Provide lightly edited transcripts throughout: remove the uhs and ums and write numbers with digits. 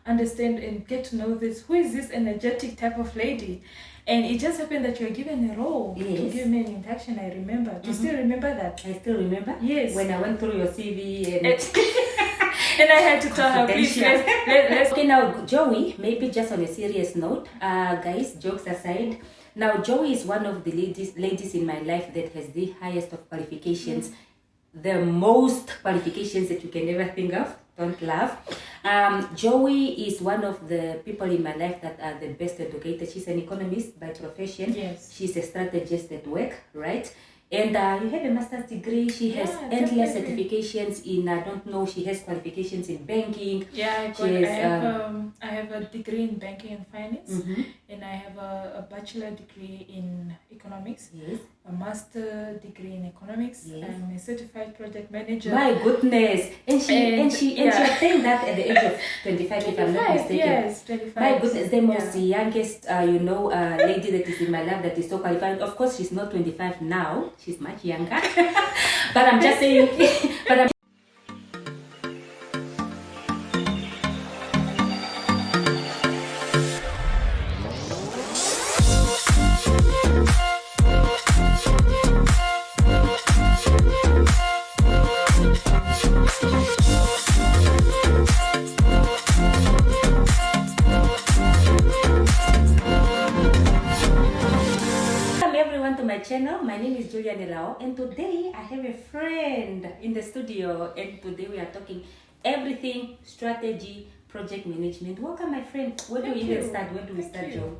understand and get to know this. Who is this energetic type of lady? And it just happened that you were given a role to give me an induction. I remember. Do you still remember that? I still remember. Yes. When I went through your CV and and I had to tell her, please, let's. Okay, now Joey, maybe just on a serious note, guys, jokes aside, now Joey is one of the ladies in my life that has the highest of qualifications, the most qualifications that you can ever think of. Don't laugh. Joey is one of the people in my life that are the best educated. She's an economist by profession. Yes. She's a strategist at work, right? And you have a master's degree. She has endless certifications in, I don't know, she has qualifications in banking. Yeah, I have a degree in banking and finance, and I have a bachelor degree in economics, a master degree in economics. I'm a certified project manager. My goodness. And she obtained that at the age of 25, if I'm not mistaken. Yes, 25. My goodness, the most youngest, lady that is in my life that is so qualified. Of course, she's not 25 now. She's much younger. But I'm just saying, to my channel. My name is Johanna, and today I have a friend in the studio, and today we are talking everything strategy, project management. Welcome, my friend. Where do we even start? Where do we start, Joe?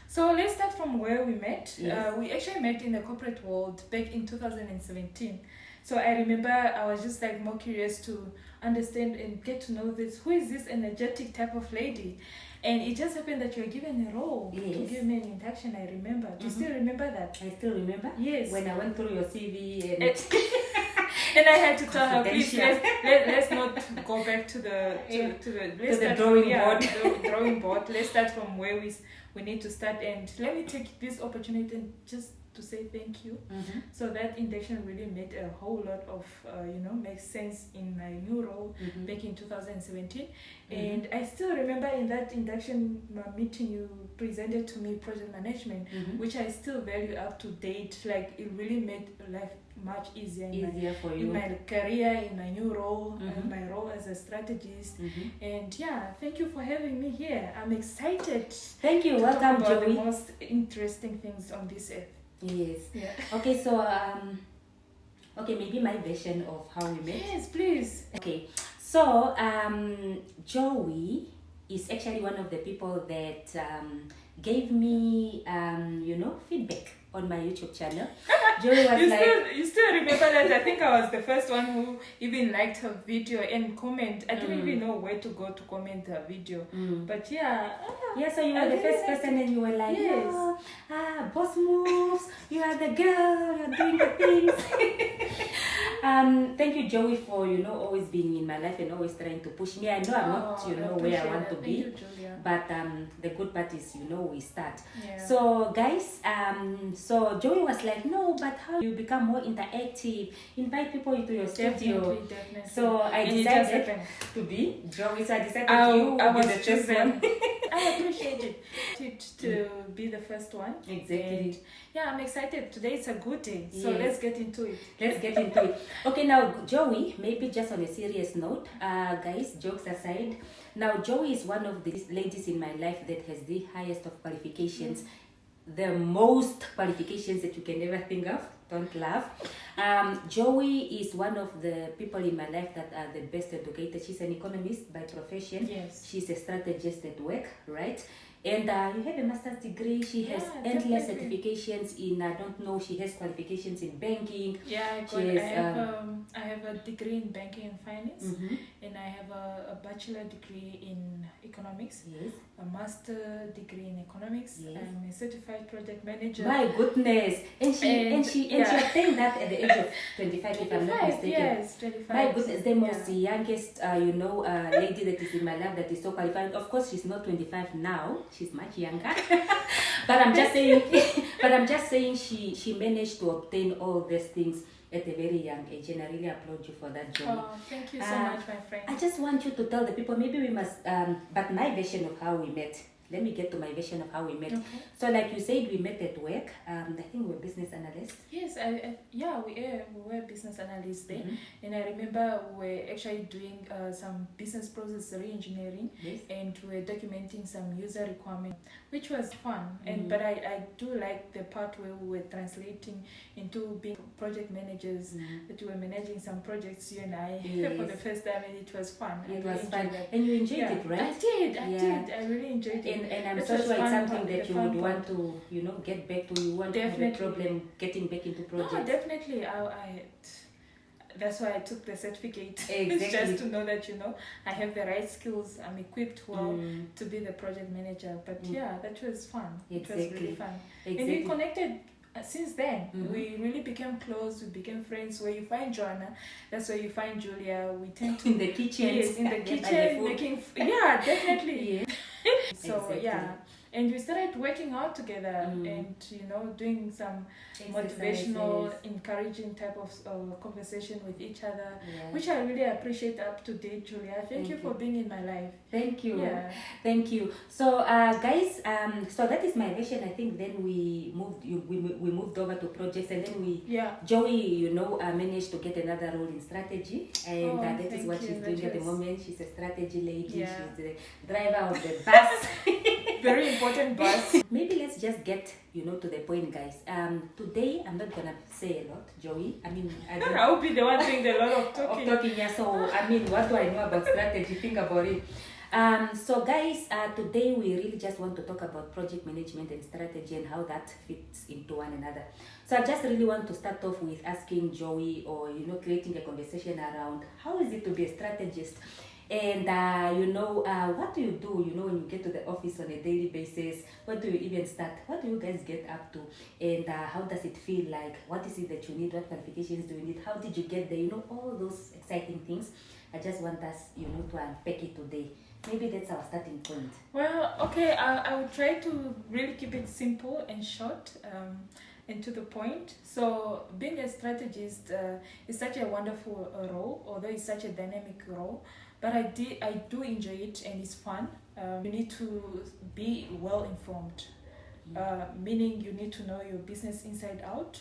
So let's start from where we met. We actually met in the corporate world back in 2017. So I remember I was just like more curious to understand and get to know this. Who is this energetic type of lady? And it just happened that you were given a role to give me an induction. I remember. Do you still remember that? I still remember. Yes. When I went through your CV and and I had to tell her, please, let's not go back to the drawing board. Let's start from where we need to start. And let me take this opportunity and just to say thank you. So that induction really made a whole lot of makes sense in my new role back in 2017. And I still remember in that induction meeting you presented to me project management, which I still value up to date. Like it really made life much easier for you in my career, in my new role, in my role as a strategist. And thank you for having me here. I'm excited. Thank you. Welcome, about Joey. the most interesting things on this earth. Yes. Yeah. Okay, so maybe my version of how we met. Yes, please. Okay, so Joey is actually one of the people that gave me feedback on my YouTube channel. Joey was you still remember that? I think I was the first one who even liked her video and comment. I didn't even know where to go to comment her video. But so you were the first person and you were like, boss moves, you are the girl, you're doing the things. Thank you, Joey, for always being in my life and always trying to push me. I know I'm not where I want to be, but the good part is we start. So guys, so Joey was like, no, but how you become more interactive, invite people into your studio. Definitely. So I decided to be Joey. So I decided I was the first one. I appreciate it to be the first one. Exactly. And, I'm excited. Today is a good day. So let's get into it. Okay, now Joey, maybe just on a serious note, guys, jokes aside, now Joey is one of the ladies in my life that has the highest of qualifications, the most qualifications that you can ever think of. Don't laugh. Joey is one of the people in my life that are the best educated. She's an economist by profession. Yes. She's a strategist at work, right? And you have a master's degree. She has endless certifications in, I don't know, she has qualifications in banking. I have a degree in banking and finance, and I have a bachelor degree in economics, a master degree in economics. I'm a certified project manager. My goodness. And she obtained that at the age of 25, if I'm not mistaken. Yes, 25. My goodness, the most youngest, lady that is in my life that is so qualified. Of course, she's not 25 now. She's much younger. But I'm just saying, she managed to obtain all these things at a very young age, and I really applaud you for that, Joey. Oh, thank you so much, my friend. I just want you to tell the people, maybe we must, but my version of how we met. Let me get to my version of how we met. Okay. So, like you said, we met at work. I think we were business analysts. Yes, we were business analysts then, and I remember we were actually doing some business process re-engineering, and we were documenting some user requirements, which was fun. And but I do like the part where we were translating into being project managers. That we were managing some projects, you and I, for the first time, and it was fun. It was fun, and you enjoyed it, right? I did. I really enjoyed it. And I'm so sure it's something that you would want to, get back to. You want to have a problem getting back into projects. No, definitely. That's why I took the certificate. Exactly. Just to know that, I have the right skills. I'm equipped well to be the project manager. But that was fun. Exactly. It was really fun. Exactly. And we connected since then. We really became close. We became friends. Where you find Johanna, that's where you find Julia. We tend to in the kitchen. Yes, in the kitchen making. Yeah, definitely. So exactly. And we started working out together and doing some motivational, encouraging type of conversation with each other, which I really appreciate up to date, Julia. Thank you for being in my life. Thank you. Yeah. Thank you. So guys, so that is my vision. I think then we moved over to projects, and then Joey, managed to get another role in strategy, and that is what she's doing at the moment. She's a strategy lady. She's the driver of the bus. Very important bus. Maybe let's just get to the point, guys. Today I'm not gonna say a lot, Joey. I mean, I will be the one doing a lot of talking. Yeah. So I mean, what do I know about strategy? Think about it. So guys, today we really just want to talk about project management and strategy and how that fits into one another. So I just really want to start off with asking Joey, or creating a conversation around how is it to be a strategist. And what do you do when you get to the office on a daily basis? What do you even start? What do you guys get up to? And how does it feel like? What is it that you need? What qualifications do you need? How did you get there? All those exciting things. I just want us to unpack it today. Maybe that's our starting point. Well, okay, I will try to really keep it simple and short and to the point. So being a strategist is such a wonderful role, although it's such a dynamic role. But I do enjoy it, and it's fun. You need to be well informed, meaning you need to know your business inside out,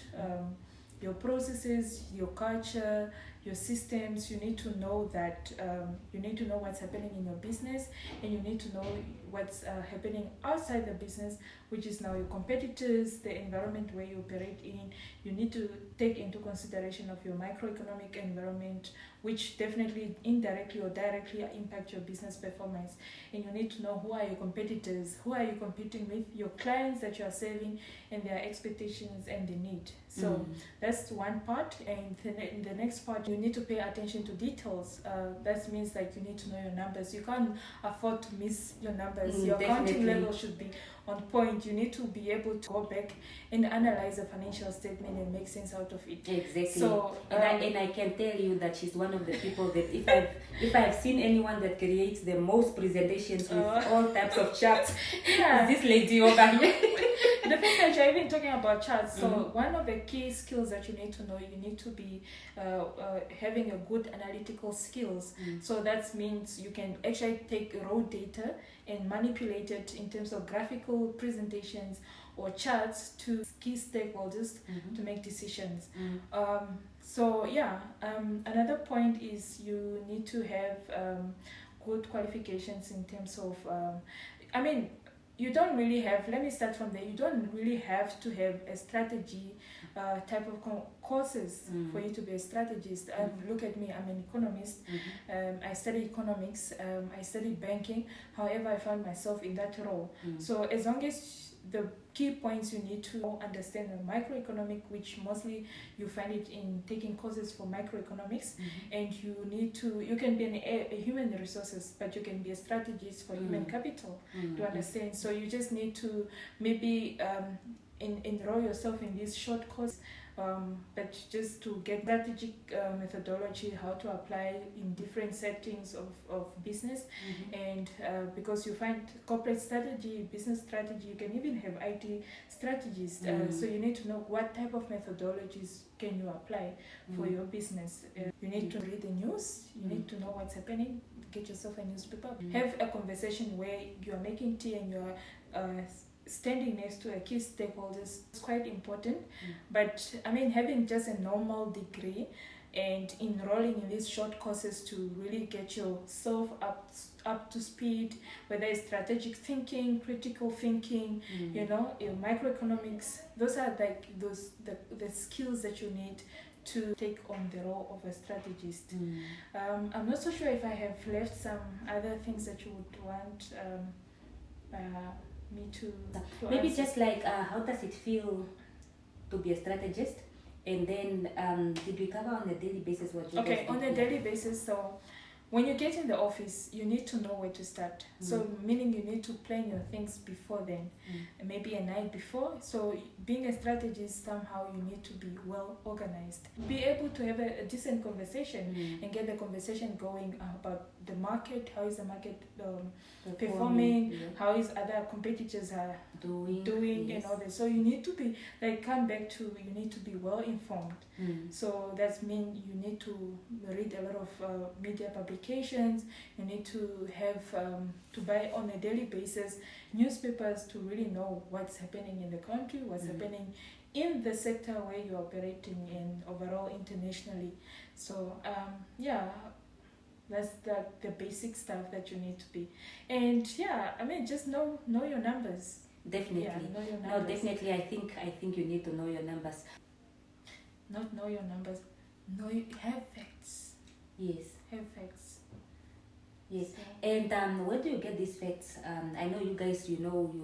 your processes, your culture, your systems. You need to know that you need to know what's happening in your business, and you need to know what's happening outside the business, which is now your competitors, the environment where you operate in. You need to take into consideration of your microeconomic environment, which definitely indirectly or directly impact your business performance. And you need to know who are your competitors, who are you competing with, your clients that you are serving, and their expectations and the need. So that's one part. And in the next part, you need to pay attention to details. That means like you need to know your numbers. You can't afford to miss your numbers. Your accounting level should be on point. You need to be able to go back and analyze a financial statement and make sense out of it. Exactly. So and I can tell you that she's one of the people that if I've seen anyone that creates the most presentations with all types of charts, this lady over here. The fact that you're even talking about charts, so one of the key skills that you need to know, you need to be having a good analytical skills. So that means you can actually take raw data and manipulate it in terms of graphical presentations or charts to key stakeholders to make decisions. Another point is you need to have good qualifications in terms of, you don't really have, let me start from there, you don't really have to have a strategy type of courses for you to be a strategist. Look at me, I'm an economist. I study economics, I study banking. However, I found myself in that role. So as long as the key points you need to understand the microeconomic, which mostly you find it in taking courses for microeconomics, and you can be a human resources, but you can be a strategist for human capital to understand. So you just need to maybe enroll yourself in these short courses but just to get strategic methodology, how to apply in different settings of business. And because you find corporate strategy, business strategy, you can even have IT strategists. So you need to know what type of methodologies can you apply for your business. You need to read the news, you need to know what's happening, get yourself a newspaper, have a conversation where you are making tea and you are standing next to a key stakeholders. It's quite important. But I mean, having just a normal degree and enrolling in these short courses to really get yourself up to speed, whether it's strategic thinking, critical thinking, microeconomics, those are like the skills that you need to take on the role of a strategist. I'm not so sure if I have left some other things that you would want me to maybe answer. just like how does it feel to be a strategist, and then did we cover on a daily basis what you Okay, on a daily basis. So when you get in the office, you need to know where to start. So meaning you need to plan your things before then, maybe a night before. So being a strategist, somehow you need to be well organized. Be able to have a decent conversation and get the conversation going about the market. How is the market performing? How is other competitors are doing and all that. So you need to be you need to be well informed. So that means you need to read a lot of media publications. You need to have to buy on a daily basis newspapers to really know what's happening in the country, what's happening in the sector where you're operating in, overall internationally. So that's the basic stuff that you need to be. And just know your numbers. Definitely. Yeah, know your numbers. No, definitely. I think you need to know your numbers. Not know your numbers. Have facts. Yes. Have facts. Yes. And where do you get these facts? I know you guys, you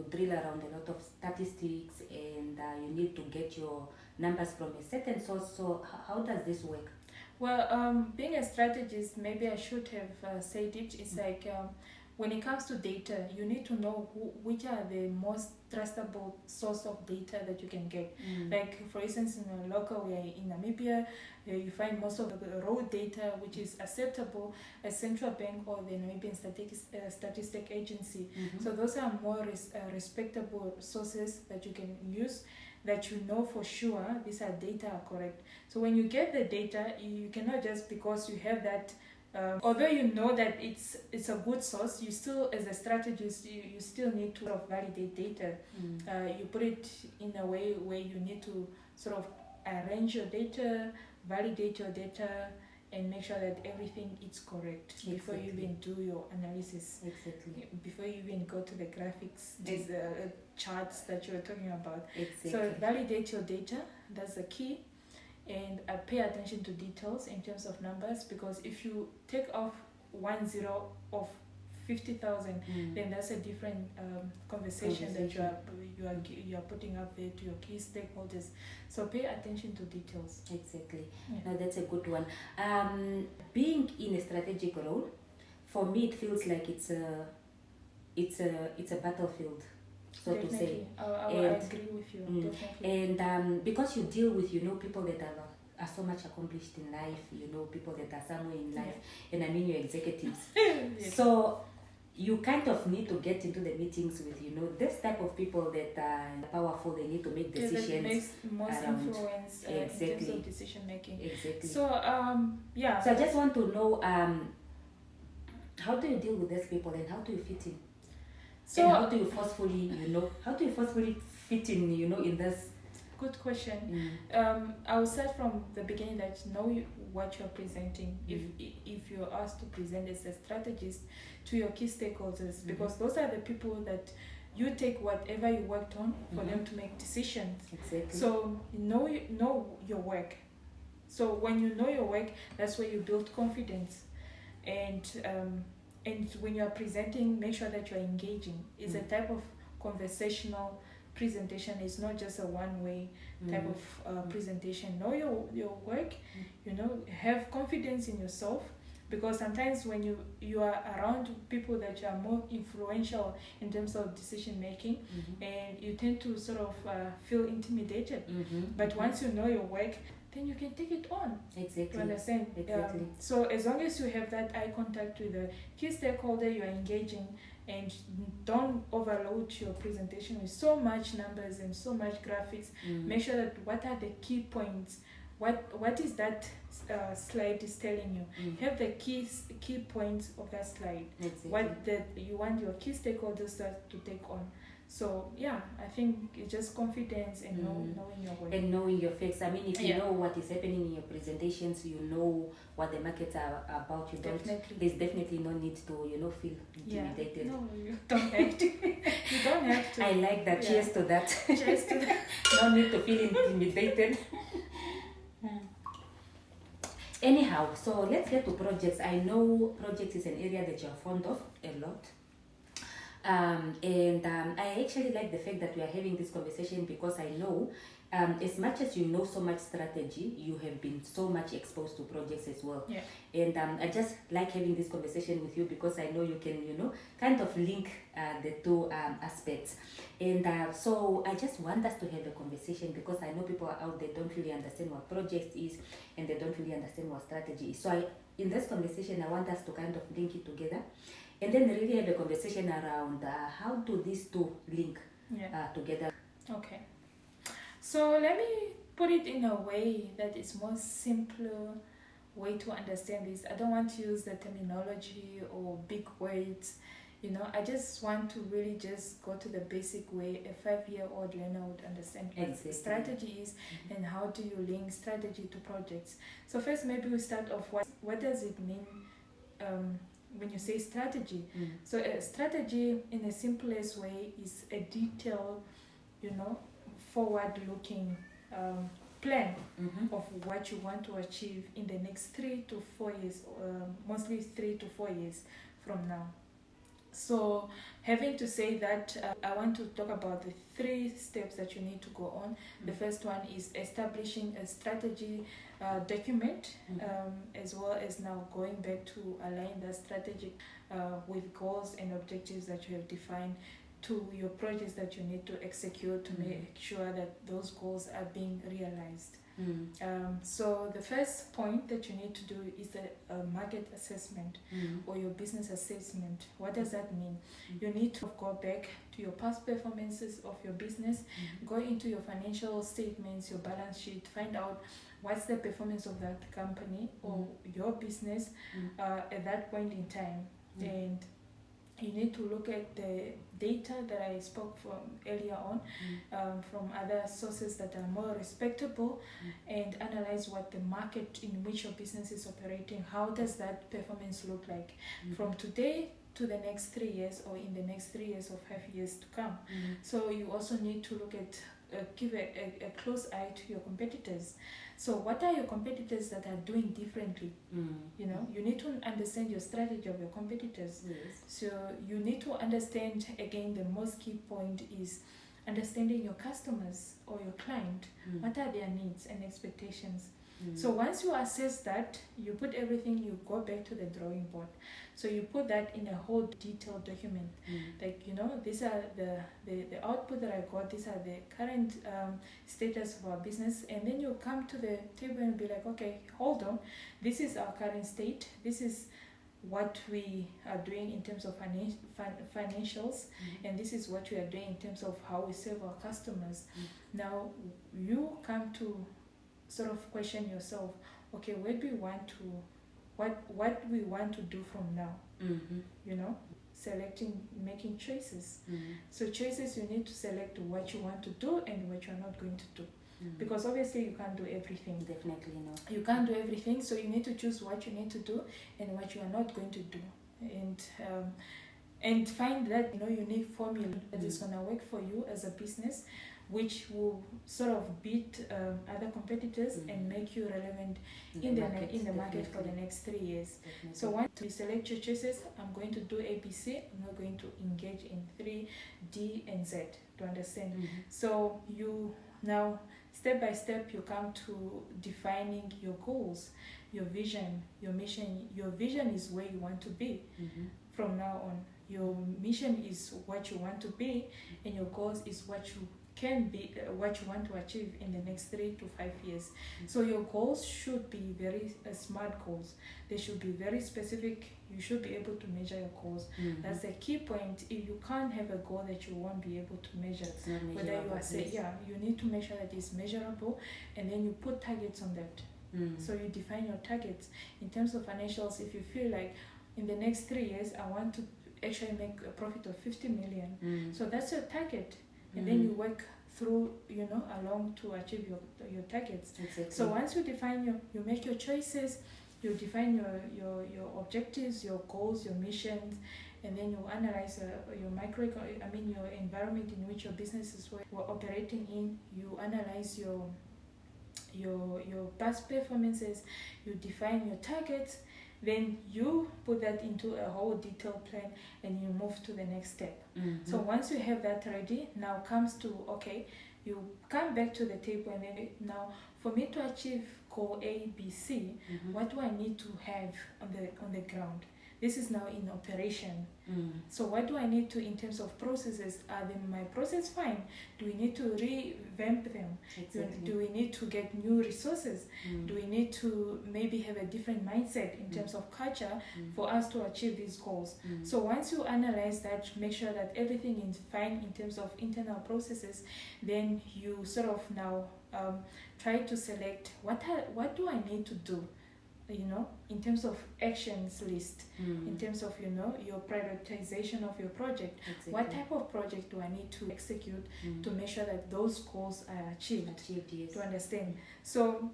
drill around a lot of statistics, and you need to get your numbers from a certain source. So how does this work? Well, being a strategist, maybe I should have said it. It's like when it comes to data, you need to know which are the most trustable source of data that you can get. Like, for instance, in a local way in Namibia, you find most of the raw data which is acceptable as central bank or the Namibian statistic agency. So those are more respectable sources that you can use, that you know for sure these are data are correct. So when you get the data, you cannot just because you have that. Although you know that it's a good source, you still, as a strategist, you still need to validate data. You put it in a way where you need to sort of arrange your data, validate your data, and make sure that everything is correct before you even do your analysis. Exactly. Before you even go to the graphics, these charts that you were talking about. Exactly. So validate your data. That's the key. And pay attention to details in terms of numbers, because if you take off 1 0 of 50,000, then that's a different conversation that you are putting up there to your key stakeholders. So pay attention to details. Exactly. No, that's a good one. Being in a strategic role, for me, it feels like it's a battlefield, so Definitely. to say. I agree with you. Definitely. And because you deal with people that are so much accomplished in life, people that are somewhere in life, and I mean your executives. Yes. So you kind of need to get into the meetings with this type of people that are powerful. They need to make decisions. That makes most around. Influence Exactly. in terms of decision making. Exactly. So So I just want to know, how do you deal with these people, and how do you fit in? So and how do you forcefully fit in, in this? Good question. I will start from the beginning, that know what you're presenting. If you're asked to present as a strategist to your key stakeholders, because those are the people that you take whatever you worked on for them to make decisions. Exactly. So know your work. So when you know your work, that's where you build confidence. And when you're presenting, make sure that you're engaging. It's a type of conversational presentation. It's not just a one-way type of presentation. Know your work, have confidence in yourself, because sometimes when you are around people that are more influential in terms of decision making, and you tend to sort of feel intimidated. But once you know your work, then you can take it on. Exactly. You understand? Exactly. So as long as you have that eye contact with the key stakeholder you are engaging, and don't overload your presentation with so much numbers and so much graphics. Make sure that what are the key points, what is that slide is telling you. Have the key points of that slide. Exactly. What that you want your key stakeholders to take on. So yeah, I think it's just confidence and knowing your work. And knowing your facts. I mean, if you know what is happening in your presentations, you know what the markets are about. There's definitely no need to, feel intimidated. No, you don't have to. You don't have to. I like that. Cheers to that. Cheers to that. No need to feel intimidated. Anyhow, so let's get to projects. I know projects is an area that you're fond of a lot. I actually like the fact that we are having this conversation, because I know as much as you know so much strategy, you have been so much exposed to projects as well. Yeah. And I just like having this conversation with you, because I know you can, kind of link the two aspects. And so I just want us to have a conversation, because I know people are out there don't really understand what projects is, and they don't really understand what strategy is. So in this conversation, I want us to kind of link it together, and then really have a conversation around how do these two link together. Okay. So let me put it in a way that is more simpler way to understand this. I don't want to use the terminology or big words. I just want to really just go to the basic way a 5-year-old learner would understand what strategy is, and how do you link strategy to projects. So first, maybe we start off what does it mean when you say strategy. So a strategy in the simplest way is a detailed, forward-looking plan of what you want to achieve in the next 3 to 4 years, mostly 3 to 4 years from now. So having to say that, I want to talk about the 3 steps that you need to go on. The first one is establishing a strategy document, as well as now going back to align that strategy with goals and objectives that you have defined to your projects that you need to execute to make sure that those goals are being realized. So the first point that you need to do is a market assessment or your business assessment. What does that mean? You need to go back to your past performances of your business, go into your financial statements, your balance sheet, find out what's the performance of that company or your business at that point in time. And you need to look at the data that I spoke from earlier on, from other sources that are more respectable, and analyze what the market in which your business is operating, how does that performance look like from today to the next 3 years, or in the next 3 years or 5 years to come. So you also need to look at give a close eye to your competitors. So what are your competitors that are doing differently? You need to understand your strategy of your competitors. So you need to understand, again, the most key point is understanding your customers or your client. What are their needs and expectations? So once you assess that, you put everything, you go back to the drawing board. So you put that in a whole detailed document. Like, these are the output that I got, these are the current status of our business. And then you come to the table and be like, okay, hold on. This is our current state. This is what we are doing in terms of financials. And this is what we are doing in terms of how we serve our customers. Now, you come to sort of question yourself, okay, where do we want to, what we want to do from now? Selecting, making choices. So choices, you need to select what you want to do and what you're not going to do. Because obviously you can't do everything. Definitely not. You can't do everything, so you need to choose what you need to do and what you are not going to do. And find that unique formula that is going to work for you as a business, which will sort of beat other competitors and make you relevant in the market for the next 3 years. Definitely. So once you select your choices, I'm going to do ABC, I'm not going to engage in 3, D, and Z to understand. So you now, step by step, you come to defining your goals. your vision, your mission. Your vision is where you want to be from now on. Your mission is what you want to be, and your goals is what you can be, what you want to achieve in the next 3 to 5 years. So your goals should be very smart goals. They should be very specific. You should be able to measure your goals. That's the key point. If you can't have a goal that you won't be able to measure, whether you are you need to make sure that it's measurable, and then you put targets on that. So you define your targets in terms of financials. If you feel like in the next 3 years I want to actually make a profit of 50 million, so that's your target. And then you work through, along to achieve your targets. Exactly. So once you define you make your choices, you define your objectives, your goals, your missions, and then you analyze your environment in which your businesses were operating in. You analyze your past performances, you define your targets, then you put that into a whole detailed plan and you move to the next step. So once you have that ready, now comes to, okay, you come back to the table, and then now for me to achieve goal A, B, C, what do I need to have on the ground? This is now in operation. So what do I need to, in terms of processes? Are my process fine? Do we need to revamp them? Exactly. Do we need to get new resources? Do we need to maybe have a different mindset in terms of culture for us to achieve these goals? So once you analyze that, make sure that everything is fine in terms of internal processes, then you sort of now try to select what do I need to do, in terms of actions list, in terms of your prioritization of your project. Exactly. What type of project do I need to execute to make sure that those goals are achieved? Yes. To understand. So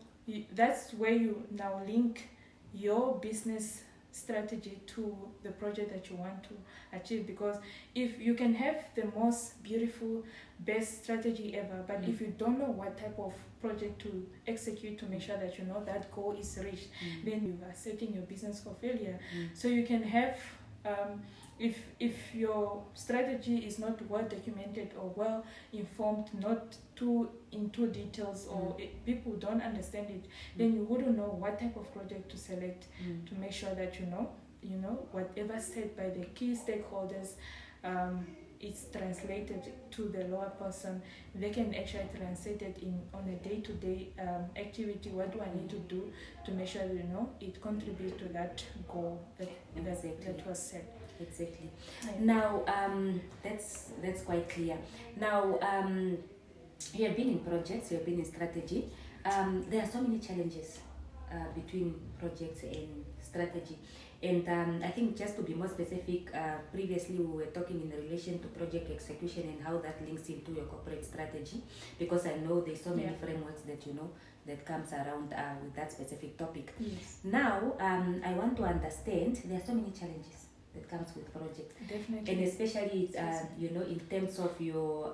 that's where you now link your business strategy to the project that you want to achieve, because if you can have the most beautiful, best strategy ever, but if you don't know what type of project to execute to make sure that that goal is reached, then you are setting your business for failure. So you can have if your strategy is not well documented or well informed, not into details, or people don't understand it, then you wouldn't know what type of project to select to make sure that whatever said by the key stakeholders, it's translated to the lower person. They can actually translate it on a day-to-day activity. What do I need to do to make sure it contributes to that goal that was set? Exactly. Now that's quite clear. Now you have been in projects, you have been in strategy. There are so many challenges between projects and strategy. And I think, just to be more specific, previously we were talking in relation to project execution and how that links into your corporate strategy, because I know there's so many frameworks that that comes around with that specific topic. Yes. Now I want to understand, there are so many challenges that comes with project. Definitely. And especially in terms of your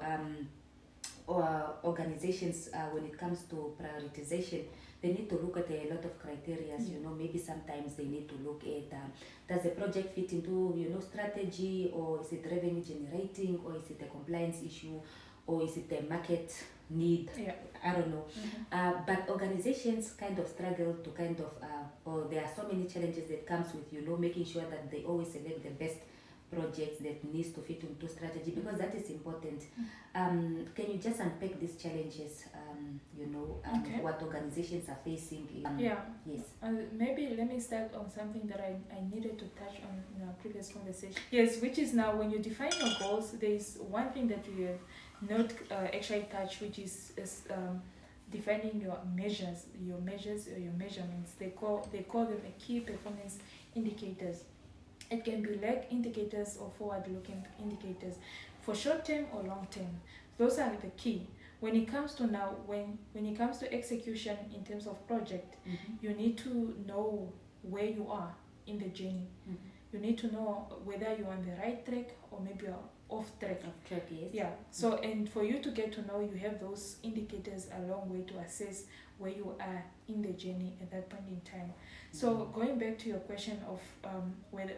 organizations, when it comes to prioritization, they need to look at a lot of criteria. Maybe sometimes they need to look at does the project fit into strategy, or is it revenue generating, or is it a compliance issue, or is it a market need? I don't know. But organizations kind of struggle to or there are so many challenges that comes with making sure that they always select the best projects that needs to fit into strategy, because that is important. Can you just unpack these challenges, what organizations are facing? Yes. Maybe let me start on something that I needed to touch on in our previous conversation. Yes, which is now when you define your goals, there is one thing that you have not actually touched, which is defining your measures or your measurements. They call them a key performance indicators. It can be lag indicators or forward-looking indicators for short-term or long-term. Those are the key. When it comes to when it comes to execution in terms of project, you need to know where you are in the journey. You need to know whether you're on the right track or maybe you're off track. Yes. Yeah. So, and for you to get to know, you have those indicators a long way to assess where you are in the journey at that point in time. So going back to your question of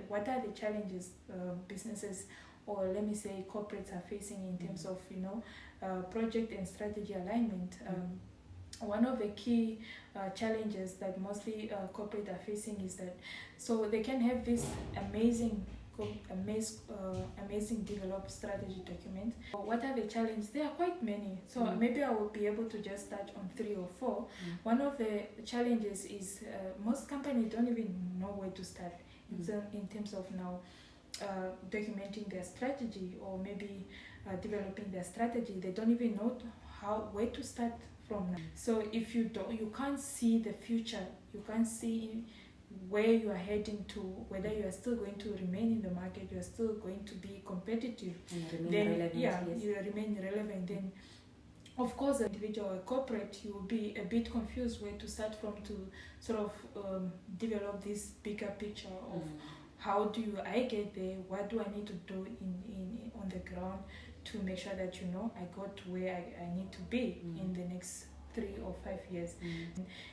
what are the challenges businesses, or let me say corporates, are facing in terms of project and strategy alignment. one of the key challenges that mostly corporate are facing is that, so they can have this amazing developed strategy document. What are the challenges? There are quite many, so maybe I will be able to just touch on 3 or 4. One of the challenges is most companies don't even know where to start in terms of now documenting their strategy, or maybe developing their strategy. They don't even know where to start from now. So if you can't see the future, you can't see where you are heading to, whether you are still going to remain in the market, you are still going to be competitive, you remain relevant, then of course, as an individual or corporate, you will be a bit confused where to start from to sort of develop this bigger picture of how do I get there, what do I need to do in on the ground to make sure that I got to where I need to be in the next 3 or 5 years.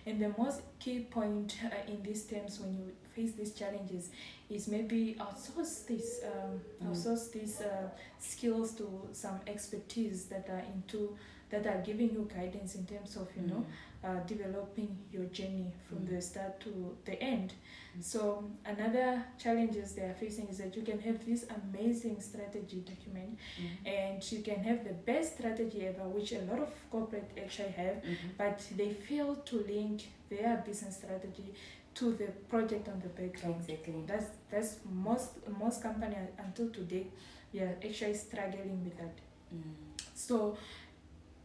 And the most key point in these terms when you face these challenges is maybe outsource these skills to some expertise that are giving you guidance in terms of developing your journey from the start to the end. So another challenges they are facing is that you can have this amazing strategy document and you can have the best strategy ever, which a lot of corporate actually have, but they fail to link their business strategy to the project on the background. Exactly. That's most companies until today, we are actually struggling with that. So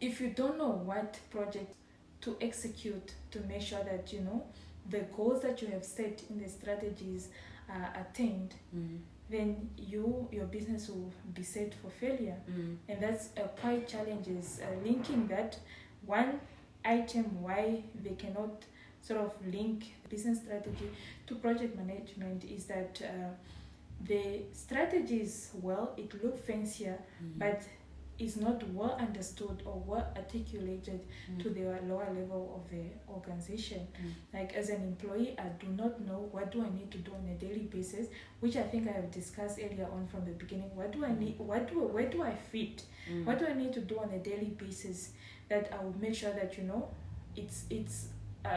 if you don't know what project to execute to make sure that the goals that you have set in the strategies are attained, then your business will be set for failure. And that's quite challenges. Linking that one item, why they cannot sort of link business strategy to project management, is that the strategies, it looks fancier, but is not well understood or well articulated to the lower level of the organization. Like as an employee, I do not know what do I need to do on a daily basis, which I think I have discussed earlier on from the beginning. What do I need? Where do I fit? What do I need to do on a daily basis that I will make sure that it's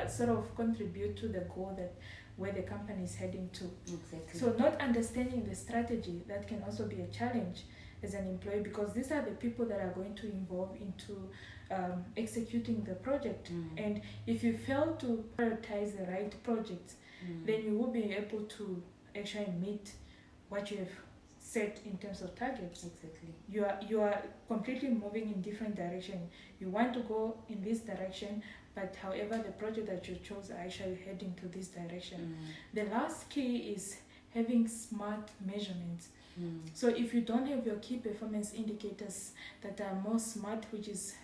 sort of contribute to the goal that where the company is heading to. Exactly. So not understanding the strategy, that can also be a challenge as an employee, because these are the people that are going to involve into executing the project. And if you fail to prioritize the right projects, then you will be able to actually meet what you have set in terms of targets. Exactly. You are completely moving in different direction. You want to go in this direction, but however the project that you chose are actually heading to this direction. The last key is having smart measurements. So if you don't have your key performance indicators that are more smart, which is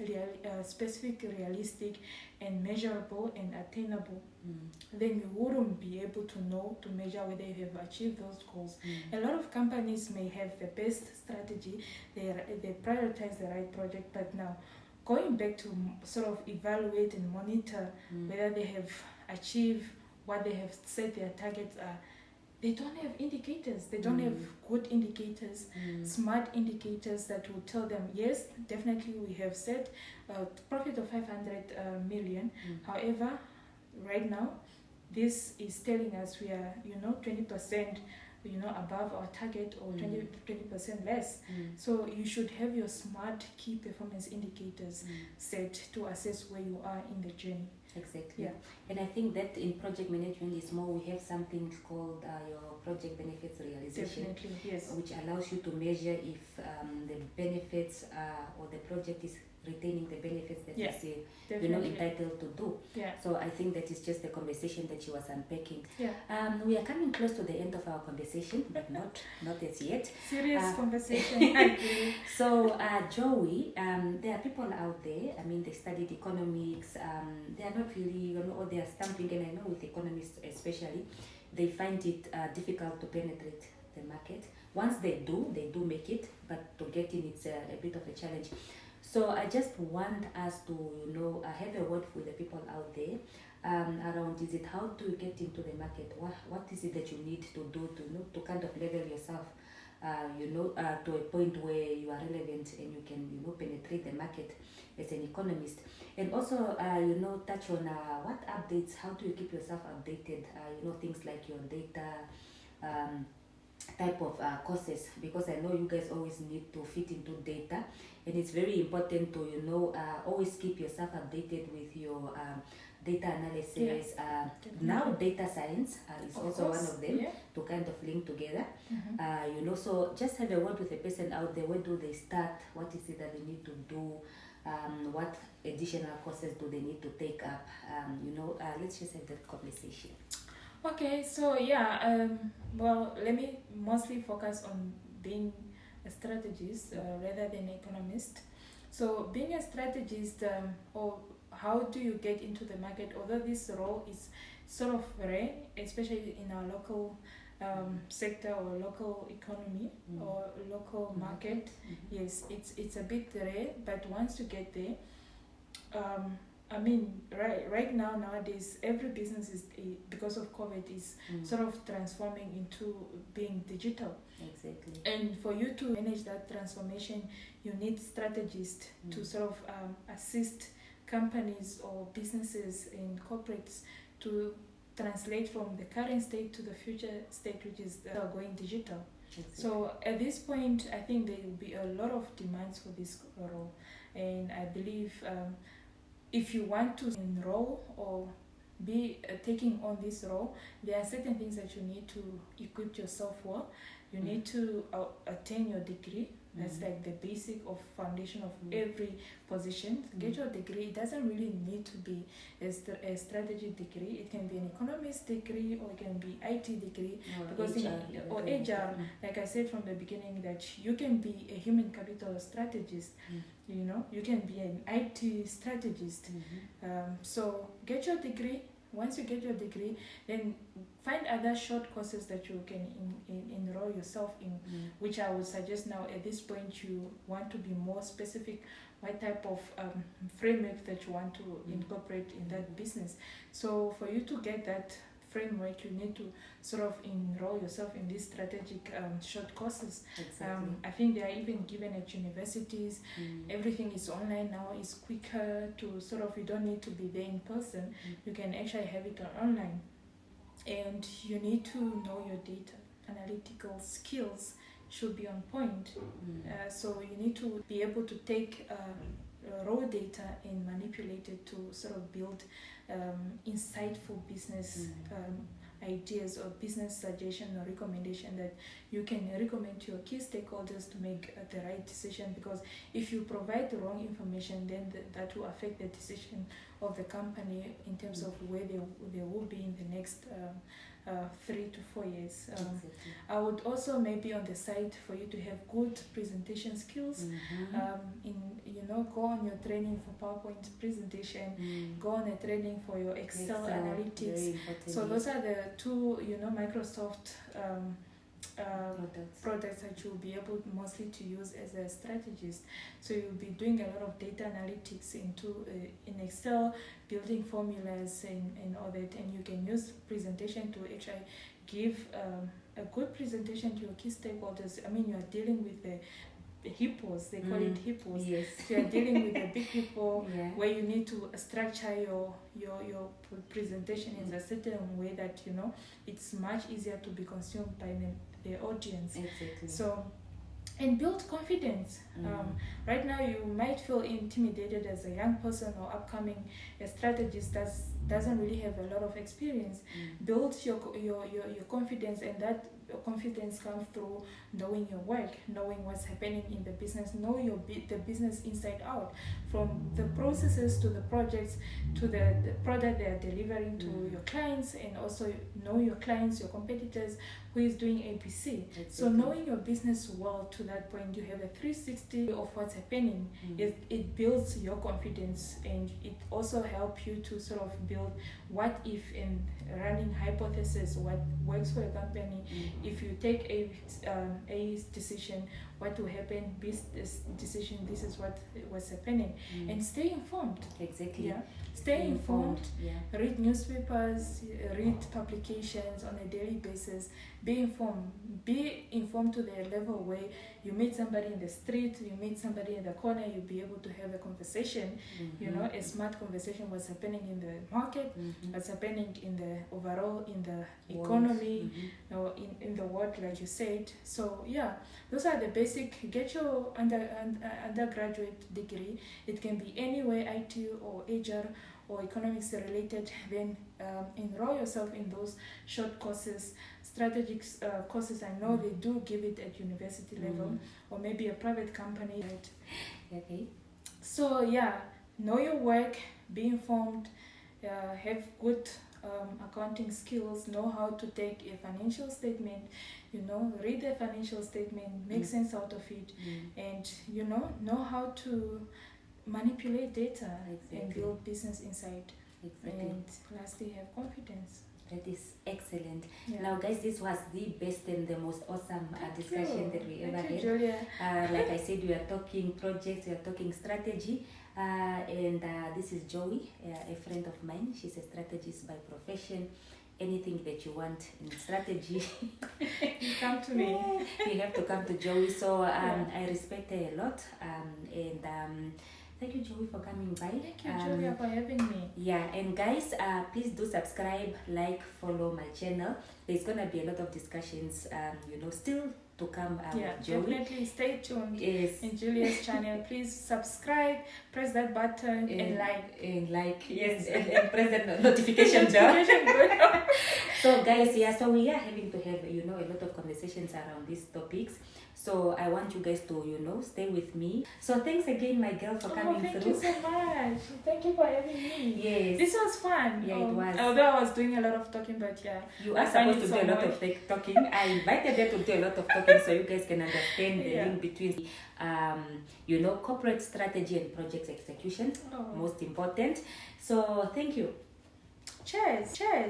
specific, realistic, and measurable and attainable, then you wouldn't be able to measure whether you have achieved those goals. A lot of companies may have the best strategy, they prioritize the right project, but now going back to sort of evaluate and monitor whether they have achieved what they have set their targets are, they don't have indicators. They don't have good indicators, smart indicators that will tell them, yes, definitely we have set a profit of 500 million. However, right now, this is telling us we are, 20%, above our target, or 20% less. So you should have your smart key performance indicators set to assess where you are in the journey. Exactly. Yeah. And I think that in project management is more, we have something called your project benefits realization. Definitely, yes. Which allows you to measure if the benefits or the project is retaining the benefits that it's entitled to do. Yeah. So I think that is just the conversation that she was unpacking. Yeah. We are coming close to the end of our conversation, but not as yet. Serious conversation. So Joey, there are people out there, they studied economics, they are not really, or they are stumping, and I know with economists especially, they find it difficult to penetrate the market. Once they do make it, but to get in, it's a bit of a challenge. So I just want us to, have a word with the people out there around, is it how to get into the market? What is it that you need to do to kind of level yourself to a point where you are relevant and you can, penetrate the market as an economist. And also, touch on what updates, how do you keep yourself updated, things like your data, type of courses, because I know you guys always need to fit into data, and it's very important to always keep yourself updated with your data analysis. Now data science is Of also course, one of them, yeah. to kind of link together. So just have a word with the person out there. Where do they start? What is it that they need to do? What additional courses do they need to take up? Let's just have that conversation. Okay, so well, let me mostly focus on being a strategist rather than economist. So being a strategist, or how do you get into the market? Although this role is sort of rare, especially in our local sector or local economy or local market. Yes, it's a bit rare, but once you get there, right now, nowadays, every business is, because of COVID, is sort of transforming into being digital. Exactly. And for you to manage that transformation, you need strategists to sort of assist companies or businesses and corporates to translate from the current state to the future state, which is going digital. Exactly. So at this point, I think there will be a lot of demands for this role, and I believe if you want to enroll or be taking on this role, there are certain things that you need to equip yourself for. You need to attain your degree. That's like the basic of foundation of every position. Get your degree. It doesn't really need to be a strategy degree. It can be an economist degree, or it can be IT degree, because or HR. Like I said from the beginning, that you can be a human capital strategist. You can be an IT strategist. So get your degree. Once you get your degree, then find other short courses that you can enroll yourself in, which I would suggest now at this point. You want to be more specific what type of framework that you want to incorporate in that business. So for you to get that framework, you need to sort of enroll yourself in these strategic short courses. Exactly. I think they are even given at universities. Everything is online now. It's quicker to sort of, you don't need to be there in person. You can actually have it online. And you need to know your data. Analytical skills should be on point. So you need to be able to take raw data and manipulate it to sort of build insightful business ideas or business suggestion or recommendation that you can recommend to your key stakeholders to make the right decision. Because if you provide the wrong information, then that will affect the decision of the company in terms of where they will be in the next 3 to 4 years. Exactly. I would also maybe on the side for you to have good presentation skills. Go on your training for PowerPoint presentation. Go on a training for your Excel analytics. So those are the two Microsoft products that you'll be able mostly to use as a strategist. So you'll be doing a lot of data analytics in Excel, building formulas and all that, and you can use presentation to actually give a good presentation to your key stakeholders. You are dealing with the hippos, they call it hippos. Yes. So you're dealing with a big hippo where you need to structure your presentation in a certain way that it's much easier to be consumed by the audience. Exactly. So, and build confidence. Right now you might feel intimidated as a young person or upcoming strategist that doesn't really have a lot of experience. Build your confidence, and that confidence comes through knowing your work, knowing what's happening in the business, know the business inside out, from the processes to the projects to the product they are delivering to your clients, and also know your clients, your competitors, who is doing ABC. Exactly. So knowing your business well, to that point you have a 360 of what's happening. It builds your confidence, and it also helps you to sort of build what if and running hypothesis, what works for a company. If you take a decision, what will happen? This decision, this is what's happening. And stay informed. Exactly. Yeah. Stay informed. Yeah. Read newspapers, read publications on a daily basis. be informed. Be informed to the level where you meet somebody in the street, you meet somebody in the corner, you'll be able to have a conversation, you know, a smart conversation, what's happening in the market, what's happening in the overall, in the economy, you know, in the world, like you said. So yeah, those are the basic. Get your undergraduate degree. It can be anywhere, IT or HR or economics related. Then enroll yourself in those short courses, strategic courses. I know they do give it at university level, or maybe a private company. Right? Okay. So yeah, know your work, be informed, have good accounting skills, know how to take a financial statement, you know, read the financial statement, make sense out of it, and you know how to manipulate data and build business insight. And lastly, have confidence. That is excellent. Now, guys, this was the best and the most awesome discussion that we ever had. Julia. Like I said, we are talking projects, we are talking strategy. And this is Joey, a friend of mine. She's a strategist by profession. Anything that you want in strategy, you come to me. You have to come to Joey. So I respect her a lot. Thank you, Joey, for coming by. Thank you, Julia, for having me. Yeah, and guys, please do subscribe, like, follow my channel. There's gonna be a lot of discussions, you know, still to come. Joey. Definitely stay tuned. Yes. In Julia's channel. Please subscribe, press that button, and like. And like, yes, and press the notification bell. So guys, so we are having to have, you know, a lot of conversations around these topics. So I want you guys to, you know, stay with me. So thanks again, my girl, for coming through. Thank you so much. Thank you for having me. Yes. This was fun. Yeah, it was. Although I was doing a lot of talking, but yeah. You are supposed to do a lot of talking. I invited her to do a lot of talking so you guys can understand the link between, you know, corporate strategy and project execution. Most important. So thank you. Cheers. Cheers.